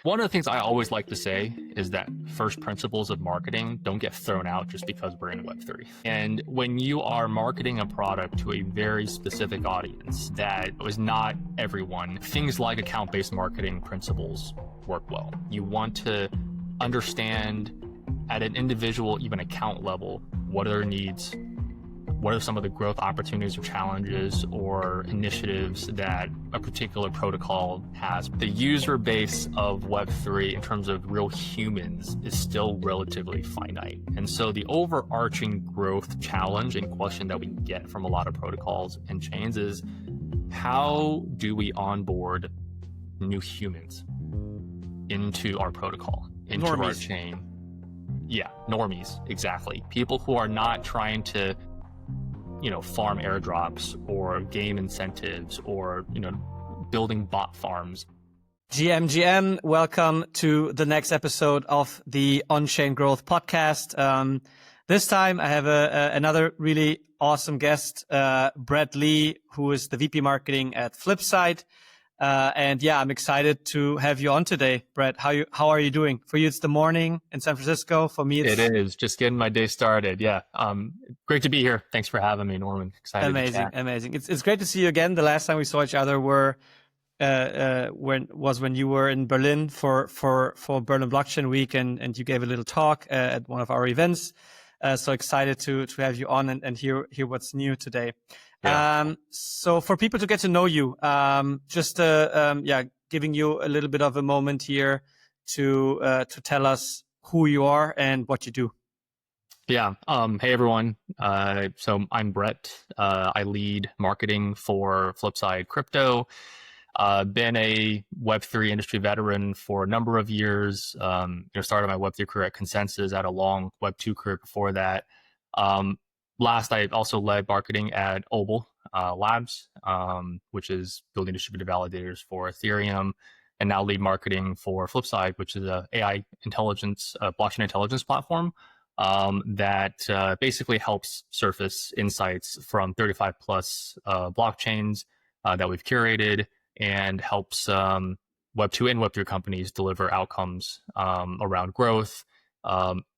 One of the things I always like to say is that first principles of marketing don't get thrown out just because we're in Web3. And when you are marketing a product to a very specific audience that is not everyone, things like account-based marketing principles work well. You want to understand at an individual, even account level, what are their needs, what are some of the growth opportunities or challenges or initiatives that a particular protocol has. The user base of Web3 in terms of real humans is still relatively finite. And so the overarching growth challenge and question that we get from a lot of protocols and chains is, how do we onboard new humans into our protocol, into our chain? Yeah, normies, exactly. People who are not trying to farm airdrops or game incentives or, building bot farms. GM, welcome to the next episode of the Onchain Growth Podcast. This time I have another really awesome guest, Brett Lee, who is the VP Marketing at Flipside. I'm excited to have you on today, Brett. How are you doing? For you, it's the morning in San Francisco. For me, it is just getting my day started. Yeah. Great to be here. Thanks for having me, Norman. Excited. Amazing. It's great to see you again. The last time we saw each other when you were in Berlin for Berlin Blockchain Week, and you gave a little talk at one of our events. So excited to have you on and hear what's new today. Yeah. So for people to get to know you, giving you a little bit of a moment here to tell us who you are and what you do. Yeah. Hey everyone. So I'm Brett. I lead marketing for Flipside Crypto. Been a Web3 industry veteran for a number of years. Started my Web3 career at Consensus, had a long Web2 career before that. Last, I also led marketing at Obel Labs, which is building distributed validators for Ethereum, and now lead marketing for Flipside, which is a AI intelligence, blockchain intelligence platform that basically helps surface insights from 35 plus blockchains that we've curated, and helps Web2 and Web3 companies deliver outcomes around growth,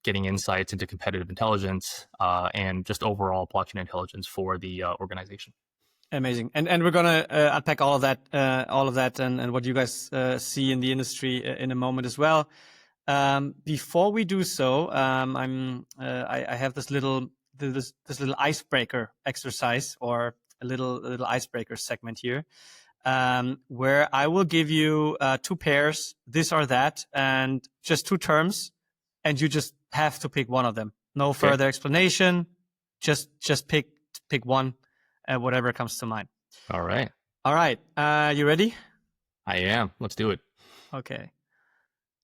getting insights into competitive intelligence, and just overall blockchain intelligence for the organization. Amazing. And we're going to unpack all of that and what you guys see in the industry in a moment as well. Before we do so, I have this little icebreaker exercise, or a little icebreaker segment here, where I will give you two pairs, this or that, and just two terms, and you just have to pick one of them. No further explanation. Just pick one, whatever comes to mind. All right. You ready? I am. Let's do it. Okay.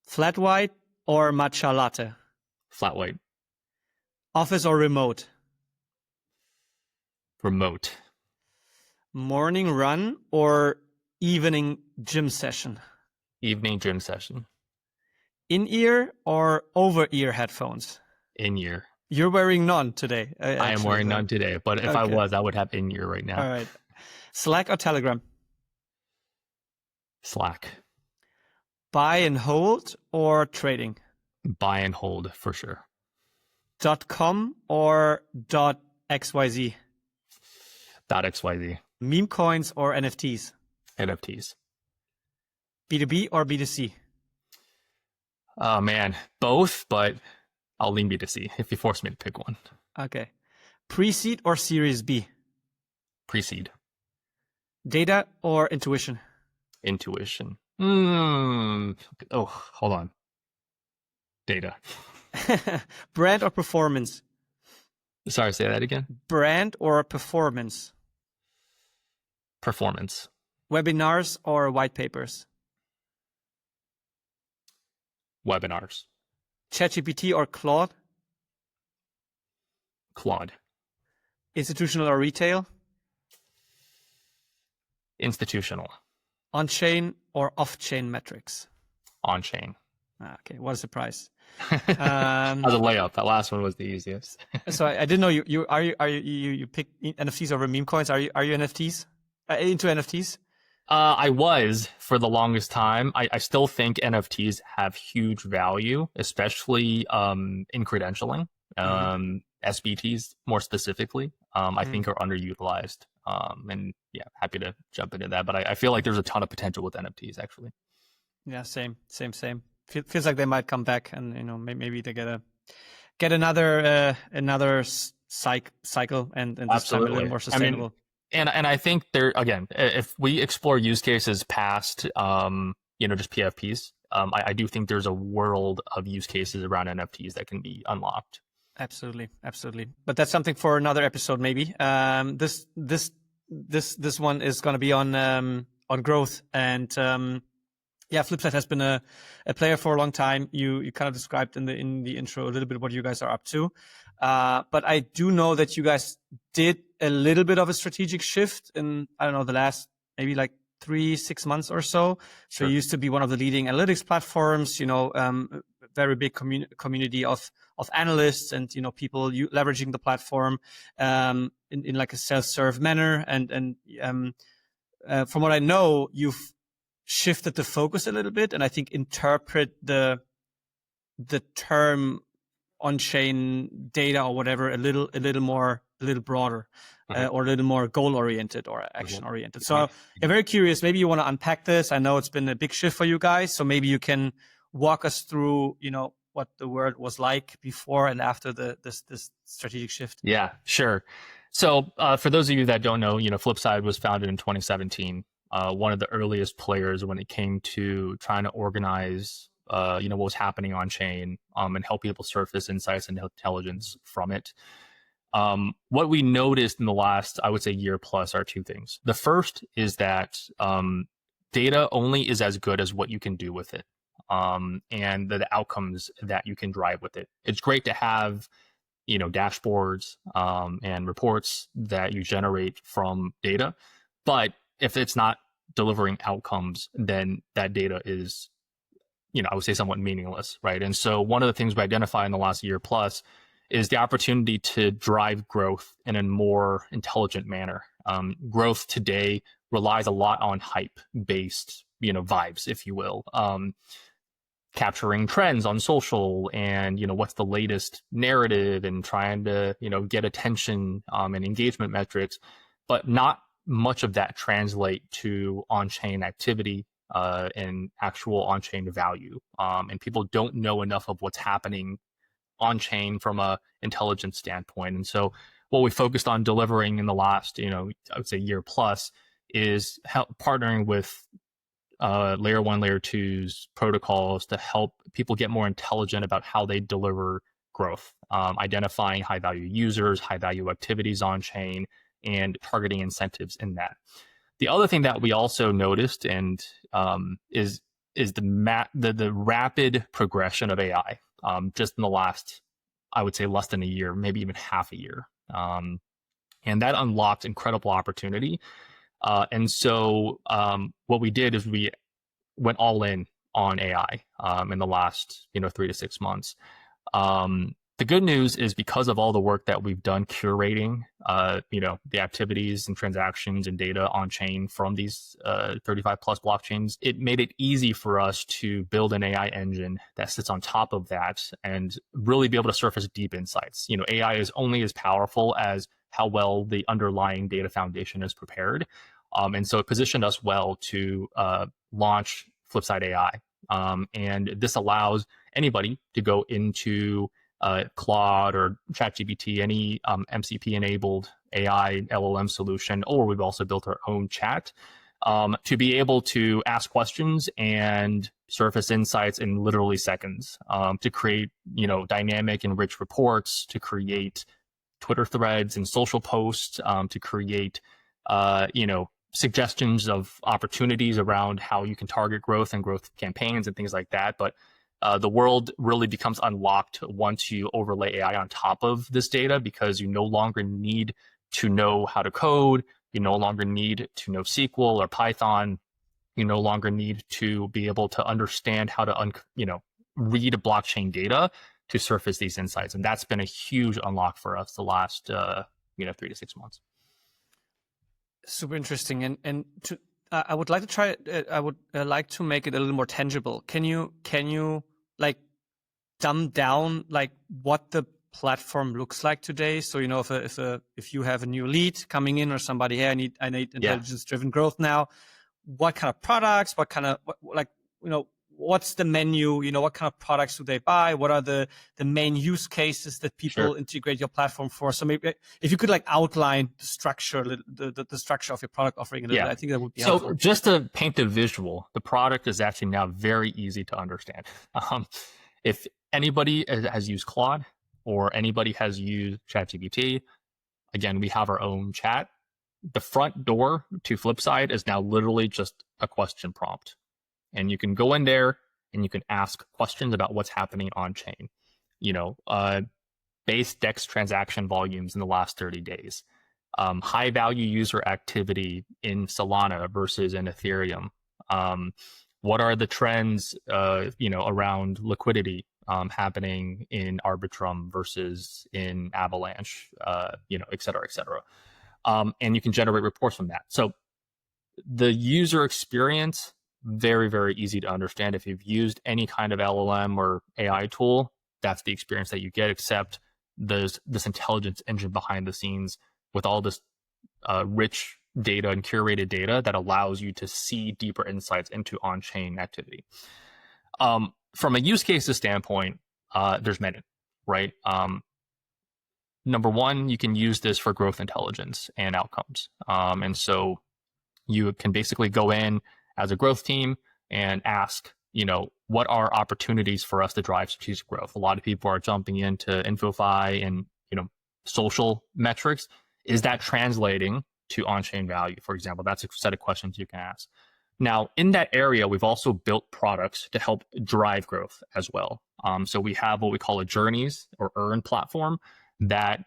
Flat white or matcha latte? Flat white. Office or remote? Remote. Morning run or evening gym session? Evening gym session. In-ear or over-ear headphones? In-ear. You're wearing none today. I am wearing none today, but if I was, I would have in-ear right now. All right. Slack or Telegram? Slack. Buy and hold or trading? Buy and hold for sure. .com or .xyz? .xyz. Meme coins or NFTs? NFTs. B2B or B2C? Oh man, both, but I'll lean B2C if you force me to pick one. Okay. Pre-seed or Series B? Pre-seed. Data or intuition? Intuition. Oh, hold on. Data. Brand or performance? Sorry, say that again. Brand or performance? Performance. Webinars or white papers? Webinars. ChatGPT or Claude? Claude. Institutional or retail? Institutional. On-chain or off-chain metrics? On-chain. Okay, what a surprise. That was a layup. That last one was the easiest. So I didn't know you pick NFTs over meme coins. Are you NFTs into NFTs? I was for the longest time. I still think NFTs have huge value, especially in credentialing. Hmm. SBTs more specifically, I Hmm. think are underutilized. And yeah, happy to jump into that. But I feel like there's a ton of potential with NFTs actually. Yeah, same. Feels like they might come back, and maybe they get another cycle, and this time a little Absolutely. more I mean, sustainable. and I think there again, if we explore use cases past just PFPs, I do think there's a world of use cases around NFTs that can be unlocked. Absolutely. But that's something for another episode, maybe. This one is going to be on growth, and yeah, Flipside has been a player for a long time. You kind of described in the intro a little bit what you guys are up to, but I do know that you guys did a little bit of a strategic shift in, I don't know, the last maybe like 3-6 months or so. So you Sure. used to be one of the leading analytics platforms, very big community of analysts and people leveraging the platform in like a self-serve manner, and from what I know, you've shifted the focus a little bit, and I think interpret the term on-chain data or whatever a little broader, Mhm. or a little more goal oriented or Mhm. action oriented. So I'm very curious. Maybe you want to unpack this. I know it's been a big shift for you guys, so maybe you can walk us through, what the world was like before and after this strategic shift. Yeah, sure. So for those of you that don't know, Flipside was founded in 2017. One of the earliest players when it came to trying to organize, what was happening on chain, and help people surface insights and intelligence from it. What we noticed in the last, I would say, year plus are two things. The first is that data only is as good as what you can do with it, and the outcomes that you can drive with it. It's great to have dashboards and reports that you generate from data, but if it's not delivering outcomes, then that data is, I would say somewhat meaningless, right? And so one of the things we identified in the last year plus is the opportunity to drive growth in a more intelligent manner. Growth today relies a lot on hype based, vibes, if you will. Capturing trends on social and what's the latest narrative and trying to get attention and engagement metrics, but not much of that translate to on-chain activity and actual on-chain value, and people don't know enough of what's happening on chain from a intelligence standpoint. And so what we focused on delivering in the last I would say year plus is partnering with layer one, layer two's protocols to help people get more intelligent about how they deliver growth, identifying high value users, high value activities on chain, and targeting incentives in that. The other thing that we also noticed and is the rapid progression of AI, just in the last, I would say, less than a year, maybe even half a year, and that unlocked incredible opportunity. And so what we did is we went all in on AI in the last 3 to 6 months. The good news is because of all the work that we've done curating, the activities and transactions and data on chain from these 35 plus blockchains, it made it easy for us to build an AI engine that sits on top of that and really be able to surface deep insights. AI is only as powerful as how well the underlying data foundation is prepared. And so it positioned us well to launch Flipside AI. And this allows anybody to go into Claude or ChatGPT, any MCP-enabled AI LLM solution, or we've also built our own chat to be able to ask questions and surface insights in literally seconds, to create dynamic and rich reports, to create Twitter threads and social posts, to create suggestions of opportunities around how you can target growth and growth campaigns and things like that. But the world really becomes unlocked once you overlay AI on top of this data, because you no longer need to know how to code. You no longer need to know SQL or Python. You no longer need to be able to understand how to read blockchain data to surface these insights. And that's been a huge unlock for us the last 3 to 6 months. Super interesting. And I would like to try. I would like to make it a little more tangible. Can you like dumb down like what the platform looks like today? So if you have a new lead coming in or somebody, hey, I need Yeah, intelligence driven growth now. What kind of products? What kind of what's the menu? What kind of products do they buy? What are the main use cases that people sure. integrate your platform for? So maybe if you could like outline the structure, the structure of your product offering a little Yeah. bit, I think that would be So helpful. just to paint a visual, the product is actually now very easy to understand. If anybody has used Claude or anybody has used ChatGPT, again, we have our own chat. The front door to Flipside is now literally just a question prompt. And you can go in there and you can ask questions about what's happening on chain. You know, base DEX transaction volumes in the last 30 days, high value user activity in Solana versus in Ethereum. What are the trends, around liquidity happening in Arbitrum versus in Avalanche, et cetera, et cetera. And you can generate reports from that. So the user experience, very, very easy to understand. If you've used any kind of LLM or AI tool, that's the experience that you get, except there's this intelligence engine behind the scenes with all this rich data and curated data that allows you to see deeper insights into on-chain activity. From a use cases standpoint, there's many, right? Number one, you can use this for growth intelligence and outcomes. And so you can basically go in as a growth team and ask, what are opportunities for us to drive strategic growth? A lot of people are jumping into InfoFi and, social metrics. Is that translating to on-chain value, for example? That's a set of questions you can ask. Now, in that area, we've also built products to help drive growth as well. So we have what we call a journeys or earn platform that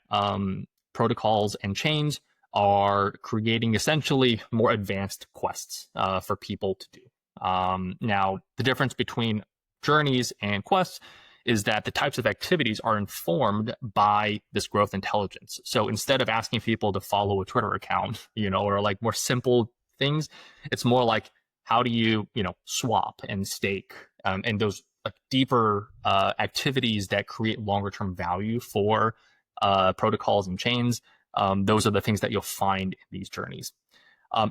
protocols and chains are creating essentially more advanced quests for people to do. Now, the difference between journeys and quests is that the types of activities are informed by this growth intelligence. So instead of asking people to follow a Twitter account, or like more simple things, it's more like, how do you, swap and stake, and those deeper activities that create longer term value for protocols and chains. Those are the things that you'll find in these journeys.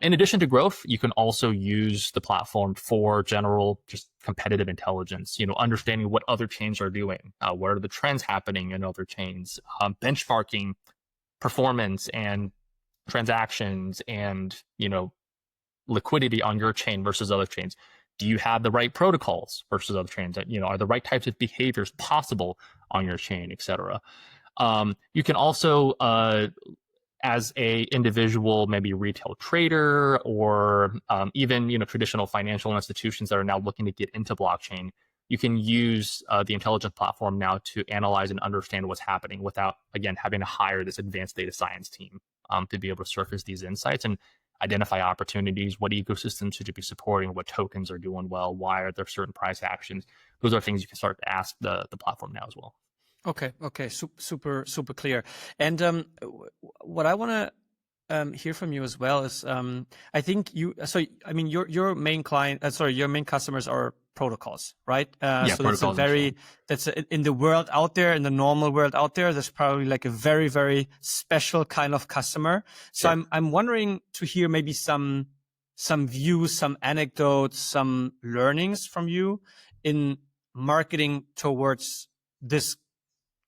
In addition to growth, you can also use the platform for general, just competitive intelligence, understanding what other chains are doing, what are the trends happening in other chains, benchmarking performance and transactions and, liquidity on your chain versus other chains. Do you have the right protocols versus other chains? Are the right types of behaviors possible on your chain, et cetera? You can also, as a individual, maybe retail trader or even traditional financial institutions that are now looking to get into blockchain, you can use the intelligence platform now to analyze and understand what's happening without, again, having to hire this advanced data science team to be able to surface these insights and identify opportunities. What ecosystems should you be supporting? What tokens are doing well? Why are there certain price actions? Those are things you can start to ask the platform now as well. Okay, super clear. And what I want to hear from you as well is, I think your main your main customers are protocols, right? Yeah, so protocols. In the world out there, in the normal world out there, there's probably like a very, very special kind of customer. So Sure. I'm wondering to hear maybe some views, some anecdotes, some learnings from you in marketing towards this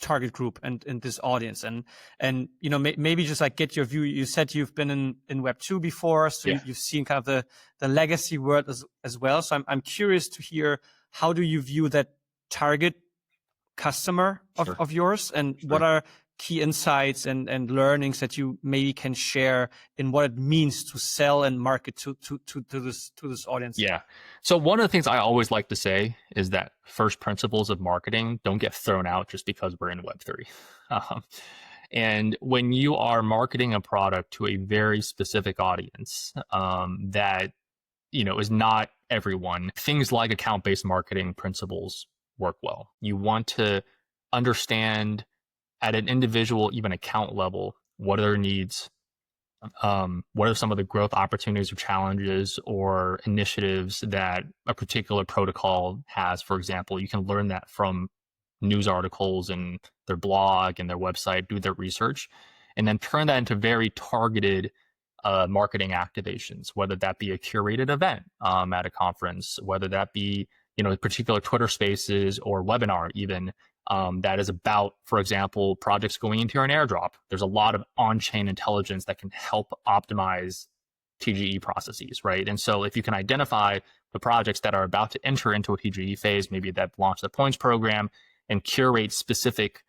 target group and this audience, and maybe just like get your view. You said you've been in Web 2 before, so Yeah. you've seen kind of the legacy world as well. So I'm curious to hear, how do you view that target customer Sure. of yours, and Sure. what are key insights and learnings that you maybe can share in what it means to sell and market to this audience? Yeah. So one of the things I always like to say is that first principles of marketing don't get thrown out just because we're in Web3. And when you are marketing a product to a very specific audience that is not everyone, things like account-based marketing principles work well. You want to understand at an individual, even account level, what are their needs, What are some of the growth opportunities or challenges or initiatives that a particular protocol has? For example, you can learn that from news articles and their blog and their website, do their research, and then turn that into very targeted marketing activations, whether that be a curated event at a conference, whether that be, particular Twitter spaces or webinar even, that is about, for example, projects going into an airdrop. There's a lot of on-chain intelligence that can help optimize TGE processes, right? And so if you can identify the projects that are about to enter into a TGE phase, maybe that launch the points program, and curate specific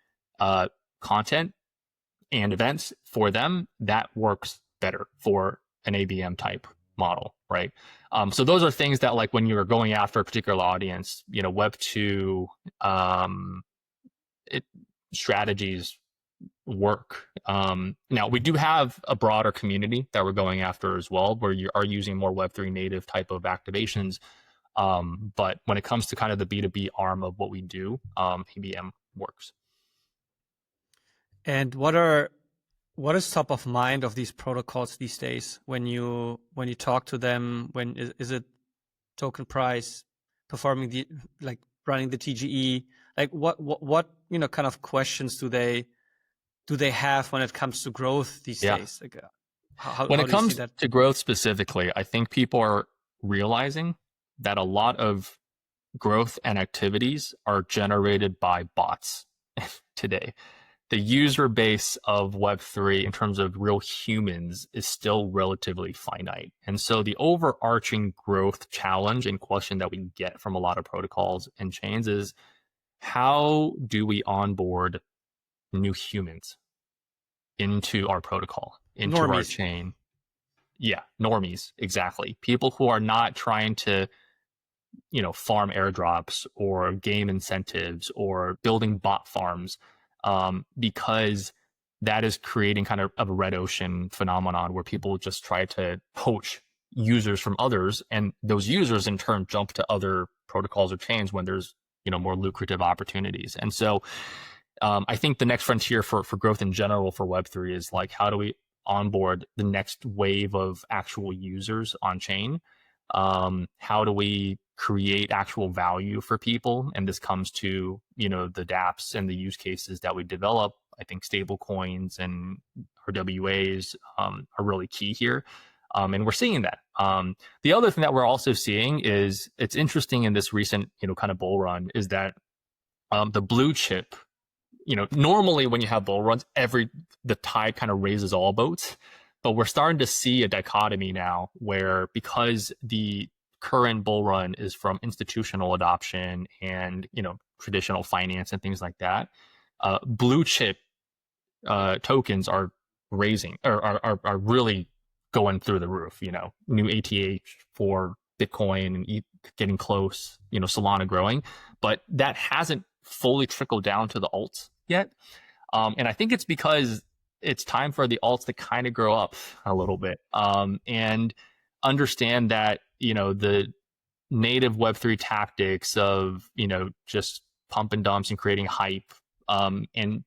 content and events for them, that works better for an ABM type model, right? So those are things that, like, when you're going after a particular audience, Web2 strategies work. Now, we do have a broader community that we're going after as well, where you are using more Web3 native type of activations. But when it comes to kind of the B2B arm of what we do, ABM works. And what is top of mind of these protocols these days when you talk to them? Is it token price, performing running the TGE? Like what kind of questions do they have when it comes to growth these days? Like when it comes to growth specifically, I think people are realizing that a lot of growth and activities are generated by bots today. The user base of Web3 in terms of real humans is still relatively finite. And so the overarching growth challenge and question that we get from a lot of protocols and chains is, how do we onboard new humans into our protocol, into normies. Our chain? Yeah, normies, exactly. People who are not trying to, farm airdrops or game incentives or building bot farms, because that is creating kind of a red ocean phenomenon where people just try to poach users from others, and those users in turn jump to other protocols or chains when there's more lucrative opportunities. And so I think the next frontier for growth in general for Web3 is, like, how do we onboard the next wave of actual users on chain? How do we create actual value for people? And this comes to, the dApps and the use cases that we develop. I think stable coins and RWAs are really key here. And we're seeing that. The other thing that we're also seeing is, it's interesting in this recent, kind of bull run, is that the blue chip, normally when you have bull runs, the tide kind of raises all boats. But we're starting to see a dichotomy now where, because the current bull run is from institutional adoption and, traditional finance and things like that, blue chip tokens are raising, or are really going through the roof. New ATH for Bitcoin and getting close, Solana growing, but that hasn't fully trickled down to the alts yet. And I think it's because it's time for the alts to kind of grow up a little bit, and understand that, the native Web3 tactics of, just pump and dumps and creating hype, and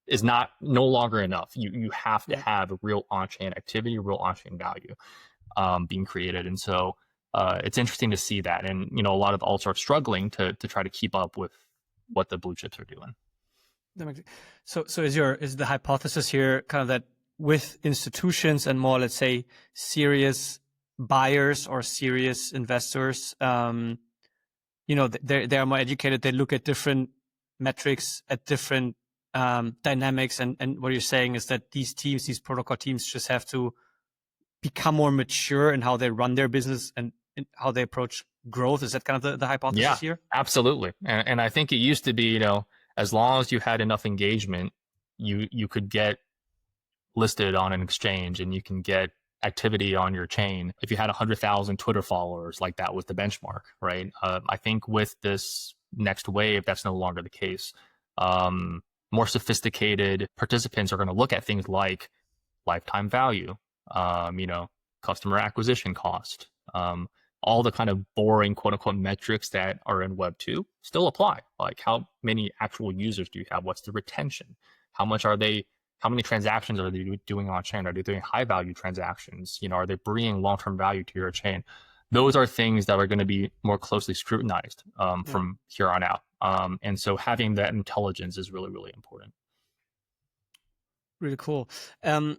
is no longer enough. You have to have a real on-chain activity, real on-chain value being created. And so it's interesting to see that. And, a lot of alts are struggling to try to keep up with what the blue chips are doing. So is the hypothesis here kind of that with institutions and more, let's say, serious buyers or serious investors, they are more educated. They look at different metrics, at different dynamics, and what you're saying is that these protocol teams, just have to become more mature in how they run their business and how they approach growth. Is that kind of the hypothesis here? Absolutely. And I think it used to be, as long as you had enough engagement, you could get listed on an exchange and you can get activity on your chain. If you had 100,000 Twitter followers, like that was the benchmark, right? I think with this next wave, that's no longer the case. More sophisticated participants are going to look at things like lifetime value, customer acquisition cost, all the kind of boring quote unquote metrics that are in Web 2 still apply. Like, how many actual users do you have? What's the retention? How much are they How many transactions are they doing on chain? Are they doing high value transactions? Are they bringing long-term value to your chain? Those are things that are going to be more closely scrutinized from here on out. And so having that intelligence is really, really important. Really cool.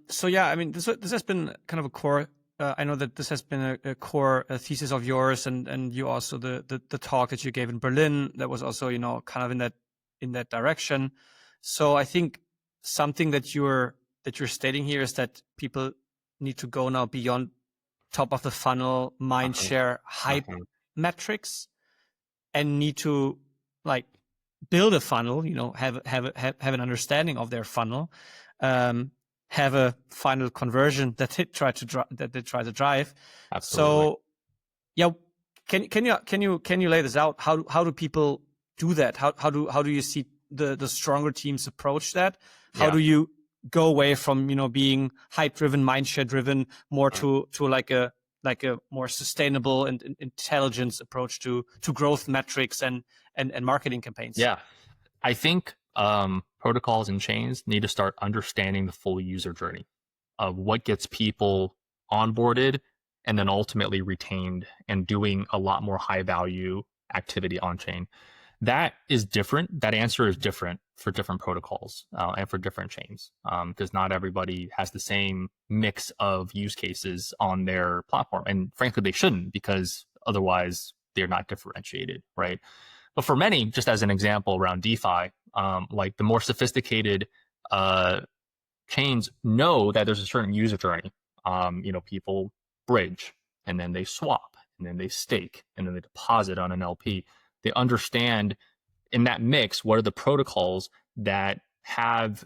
So yeah, I mean, this has been kind of a core. I know that this has been a core thesis of yours, and you also the talk that you gave in Berlin that was also kind of in that direction. So I think something that you're stating here is that people need to go now beyond top of the funnel mind share hype metrics, and need to like build a funnel. Have an understanding of their funnel. Have a final conversion that they try to drive. Absolutely. So, yeah, can you lay this out? How do people do that? How do you see the stronger teams approach that? How do you go away from being hype driven, mindshare driven, more to like a more sustainable and intelligence approach to growth metrics and marketing campaigns? Yeah, I think protocols and chains need to start understanding the full user journey of what gets people onboarded and then ultimately retained and doing a lot more high value activity on chain. That is different. That answer is different for different protocols and for different chains because not everybody has the same mix of use cases on their platform. And frankly, they shouldn't, because otherwise they're not differentiated, right? But for many, just as an example around DeFi, like the more sophisticated chains know that there's a certain user journey. People bridge, and then they swap, and then they stake, and then they deposit on an LP. They understand in that mix what are the protocols that have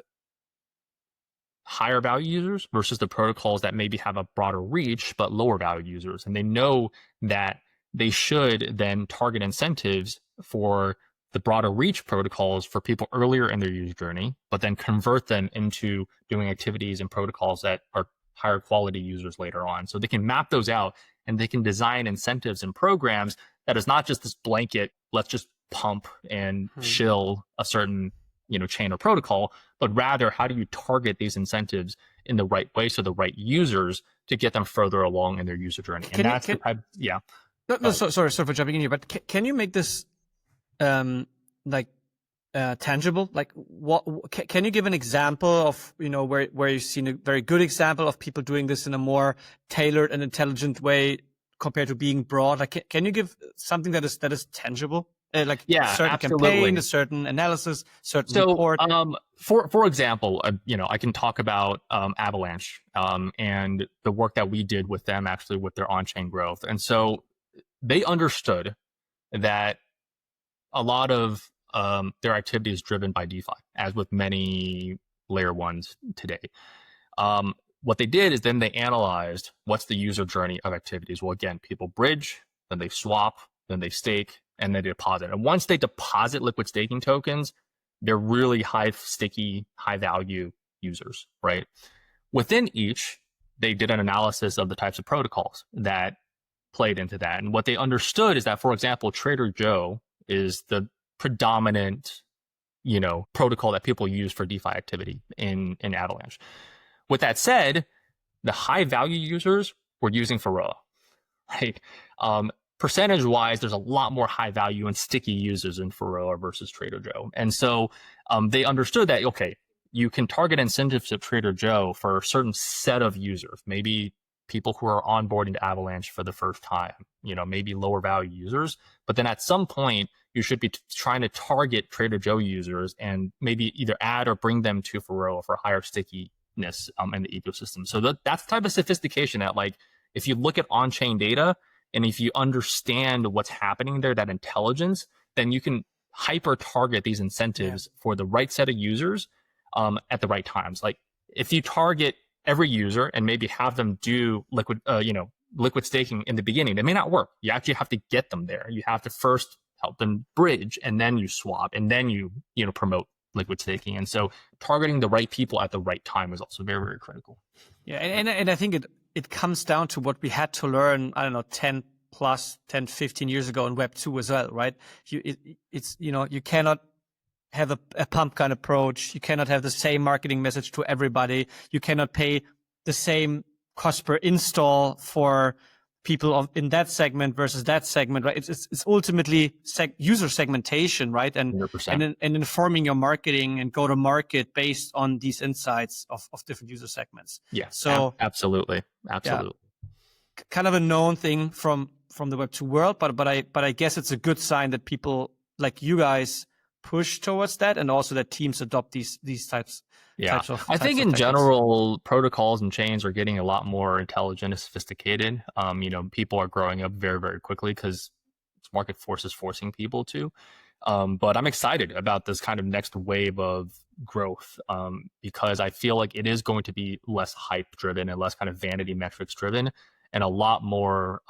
higher value users versus the protocols that maybe have a broader reach but lower value users. And they know that they should then target incentives for the broader reach protocols for people earlier in their user journey, but then convert them into doing activities and protocols that are higher quality users later on. So they can map those out, and they can design incentives and programs that is not just this blanket, let's just pump and shill a certain chain or protocol, but rather how do you target these incentives in the right way, so the right users, to get them further along in their user journey. And that's the type, yeah. Sorry for jumping in here, but can you make this tangible? Like, what can you give an example of where you've seen a very good example of people doing this in a more tailored and intelligent way compared to being broad? Like, can you give something that is tangible? A certain absolutely. Campaign, a certain analysis, certain report. For example, I can talk about Avalanche and the work that we did with them actually with their on-chain growth. And so they understood that a lot of their activity is driven by DeFi, as with many layer ones today. What they did is then they analyzed what's the user journey of activities. Well, again, people bridge, then they swap, then they stake, and then they deposit. And once they deposit liquid staking tokens, they're really high sticky, high value users, right? Within each, they did an analysis of the types of protocols that played into that. And what they understood is that, for example, Trader Joe is the predominant, protocol that people use for DeFi activity in Avalanche. With that said, the high value users were using Pharaoh, right? Percentage wise, there's a lot more high value and sticky users in Pharaoh versus Trader Joe. And so they understood that, okay, you can target incentives at Trader Joe for a certain set of users, maybe people who are onboarding to Avalanche for the first time, maybe lower value users. But then at some point, you should be trying to target Trader Joe users and maybe either add or bring them to Pharaoh for higher stickiness in the ecosystem. So that's the type of sophistication that, like, if you look at on-chain data and if you understand what's happening there, that intelligence, then you can hyper target these incentives for the right set of users at the right times. Like, if you target every user and maybe have them do liquid staking in the beginning, that may not work. You actually have to get them there. You have to first help them bridge, and then you swap, and then you promote liquid staking. And so targeting the right people at the right time is also very, very critical. Yeah, and I think it comes down to what we had to learn, I don't know, 10, 15 years ago in Web 2 as well, right? You cannot have a pumpkin approach. You cannot have the same marketing message to everybody. You cannot pay the same cost per install for people in that segment versus that segment, right? It's ultimately user segmentation, right? And 100%. and informing your marketing and go to market based on these insights of different user segments. Yeah. So absolutely. yeah, kind of a known thing from the Web2 world, but I guess it's a good sign that people like you guys push towards that, and also that teams adopt these types. Yeah, I think in techniques. general, protocols and chains are getting a lot more intelligent and sophisticated. People are growing up very, very quickly because market forces forcing people to. But I'm excited about this kind of next wave of growth because I feel like it is going to be less hype driven and less kind of vanity metrics driven, and a lot more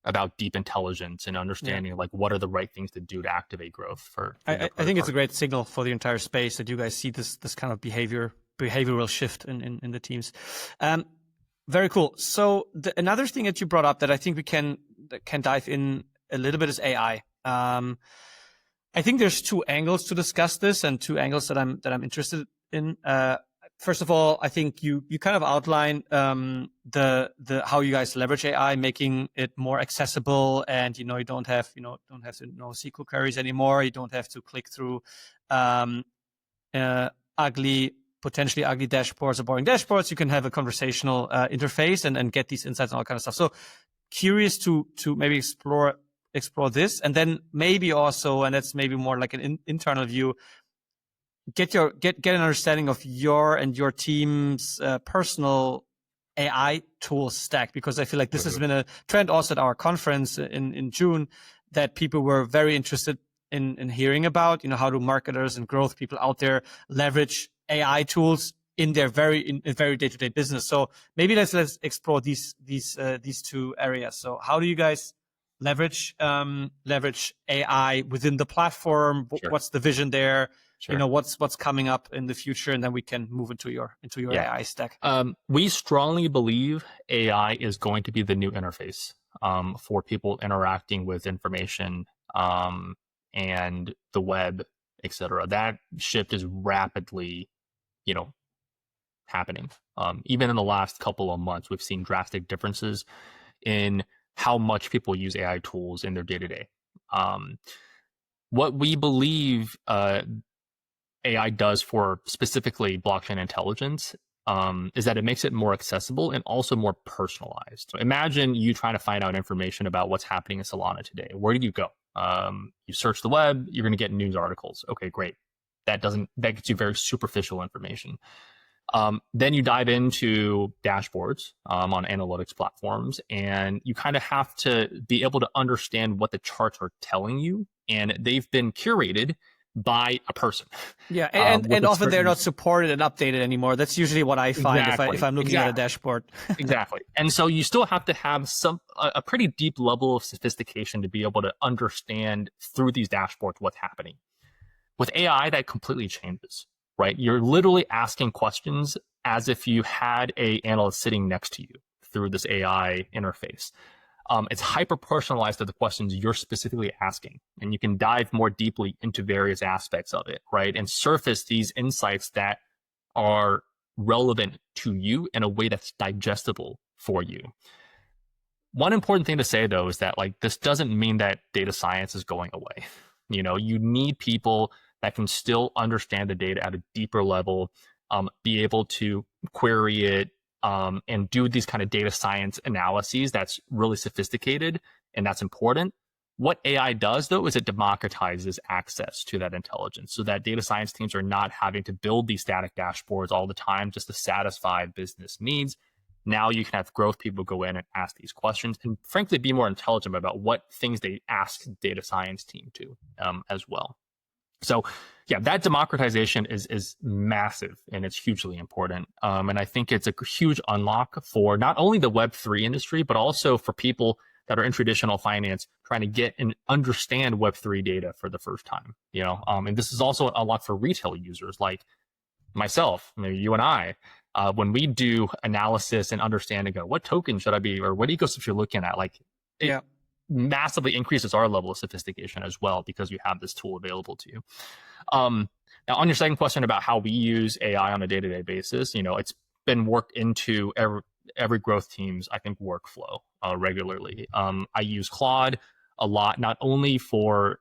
about deep intelligence and understanding like what are the right things to do to activate growth for I think it's a great signal for the entire space that you guys see this kind of behavioral shift in the teams. Very cool. So another thing that you brought up that I think we can dive in a little bit is AI. I think there's two angles to discuss this, and two angles that I'm interested in. First of all, I think you kind of outline the how you guys leverage AI, making it more accessible, and you don't have to know SQL queries anymore. You don't have to click through potentially ugly dashboards or boring dashboards. You can have a conversational interface and get these insights and all kind of stuff. So curious to maybe explore this, and then maybe also, and that's maybe more like an internal view, get an understanding of your and your team's personal AI tool stack, because I feel like this has been a trend also at our conference in June that people were very interested in hearing about. How do marketers and growth people out there leverage AI tools in their very day-to-day business? So maybe let's explore these two areas. So how do you guys leverage AI within the platform? Sure. What's the vision there? Sure. What's coming up in the future, and then we can move into your AI stack. We strongly believe AI is going to be the new interface for people interacting with information and the web, etc. That shift is rapidly, happening. Even in the last couple of months, we've seen drastic differences in how much people use AI tools in their day-to-day. What we believe AI does for specifically blockchain intelligence is that it makes it more accessible and also more personalized. So imagine you trying to find out information about what's happening in Solana today. Where do you go? You search the web, you're going to get news articles. Okay, great. That gets you very superficial information. Then you dive into dashboards on analytics platforms, and you kind of have to be able to understand what the charts are telling you, and they've been curated by a person. Yeah, and often they're not supported and updated anymore. That's usually what I find if I'm looking at a dashboard. Exactly. And so you still have to have a pretty deep level of sophistication to be able to understand through these dashboards what's happening. With AI, that completely changes, right? You're literally asking questions as if you had an analyst sitting next to you through this AI interface. It's hyper-personalized to the questions you're specifically asking, and you can dive more deeply into various aspects of it, right? And surface these insights that are relevant to you in a way that's digestible for you. One important thing to say, though, is that this doesn't mean that data science is going away. You need people that can still understand the data at a deeper level, be able to query it, and do these kind of data science analyses that's really sophisticated, and that's important. What AI does, though, is it democratizes access to that intelligence so that data science teams are not having to build these static dashboards all the time just to satisfy business needs. Now you can have growth people go in and ask these questions and frankly be more intelligent about what things they ask data science team to as well. So yeah, that democratization is massive, and it's hugely important. And I think it's a huge unlock for not only the Web3 industry, but also for people that are in traditional finance trying to get and understand Web3 data for the first time. And this is also an unlock for retail users like myself, maybe you and I, when we do analysis and understand and go, what token should I be, or what ecosystem you're looking at? massively increases our level of sophistication as well, because you have this tool available to you. Now, on your second question about how we use AI on a day-to-day basis, it's been worked into every growth team's, I think, workflow regularly. I use Claude a lot, not only for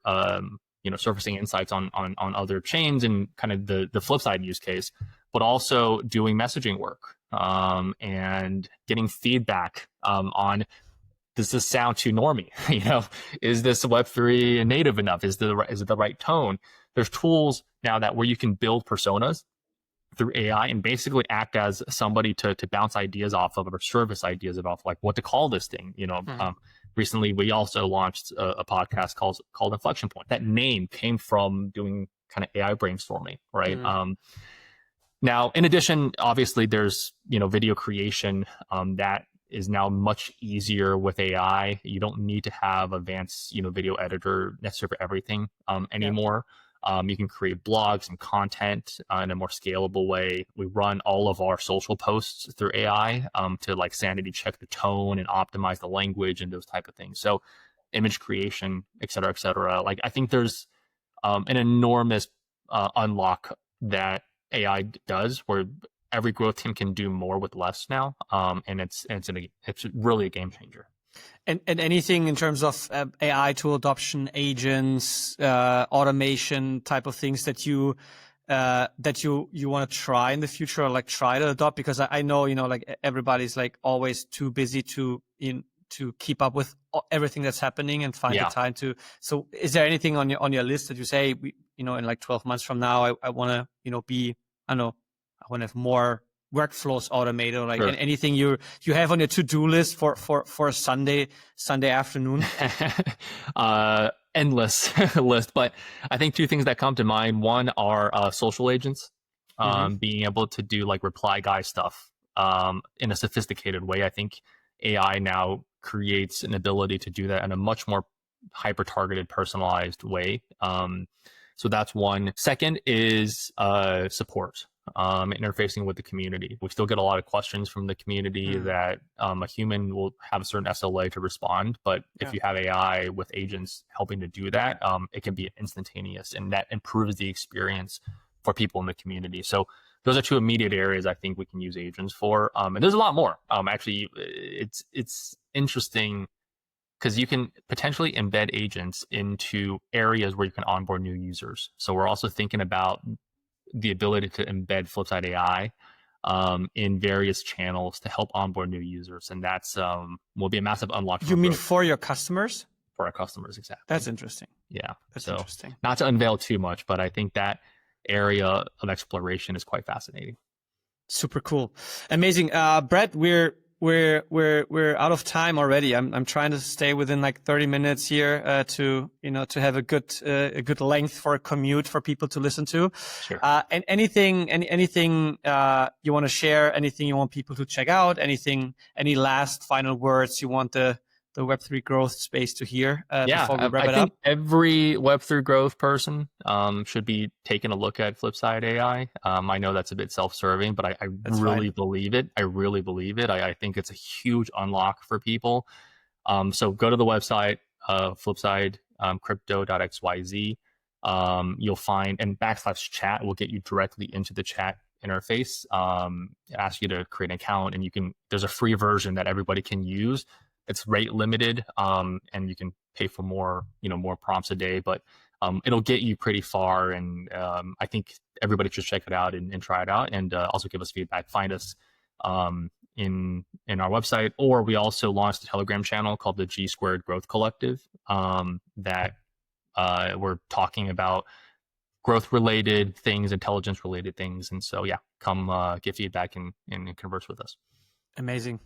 surfacing insights on other chains and kind of the Flipside use case, but also doing messaging work and getting feedback on, does this sound too normie? Is this Web3 native enough? Is it the right tone? There's tools now where you can build personas through AI and basically act as somebody to bounce ideas off of, or service ideas about, like what to call this thing. Recently we also launched a podcast called Inflection Point. That name came from doing kind of AI brainstorming, right? Now, in addition, obviously there's video creation that is now much easier with AI. You don't need to have advanced video editor necessarily for everything anymore. You can create blogs and content in a more scalable way. We run all of our social posts through AI to like sanity check the tone and optimize the language and those type of things. So image creation, et cetera, et cetera. Like, I think there's an enormous unlock that AI does, where every growth team can do more with less now. And it's really a game changer. And anything in terms of AI tool adoption, agents, automation type of things that you want to try in the future, or like try to adopt? Because I know, like everybody's like always too busy to keep up with everything that's happening and find the time to. So is there anything on your list that you say, in like 12 months from now, I want to I want to have more workflows automated, or like anything you have on your to-do list for a Sunday afternoon? Endless list, but I think two things that come to mind. One are social agents, being able to do like reply guy stuff in a sophisticated way. I think AI now creates an ability to do that in a much more hyper-targeted, personalized way. So that's one. Second is support. Interfacing with the community. We still get a lot of questions from the community that a human will have a certain SLA to respond, but if you have AI with agents helping to do that, it can be instantaneous, and that improves the experience for people in the community. So those are two immediate areas I think we can use agents for. And there's a lot more. Actually, it's interesting because you can potentially embed agents into areas where you can onboard new users. So we're also thinking about the ability to embed Flipside AI in various channels to help onboard new users. And that's will be a massive unlock. You mean for your customers? For our customers, exactly. That's interesting. Yeah. That's interesting. Not to unveil too much, but I think that area of exploration is quite fascinating. Super cool. Amazing. Brett, we're out of time already. I'm trying to stay within like 30 minutes here to have a good length for a commute for people to listen to. Sure. And anything you want to share? Anything you want people to check out? Any last final words you want the Web3 growth space to hear before we wrap it up? I think every Web3 growth person should be taking a look at Flipside AI. I know that's a bit self-serving, but I really believe it. I really believe it. I think it's a huge unlock for people. So go to the website, Flipside, crypto.xyz. You'll find, and /chat will get you directly into the chat interface. Ask you to create an account, and there's a free version that everybody can use. It's rate limited, and you can pay for more prompts a day, but it'll get you pretty far. And I think everybody should check it out and try it out, and also give us feedback. Find us in our website, or we also launched a Telegram channel called the G Squared Growth Collective that we're talking about growth-related things, intelligence-related things. And so, come get feedback and converse with us. Amazing.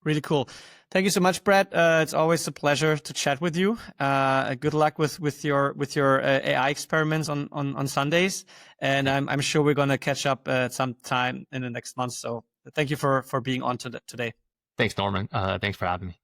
Really cool. Thank you so much, Brett. It's always a pleasure to chat with you. Good luck with your AI experiments on Sundays, and I'm sure we're gonna catch up sometime in the next month. So thank you for being on today. Thanks, Norman. Thanks for having me.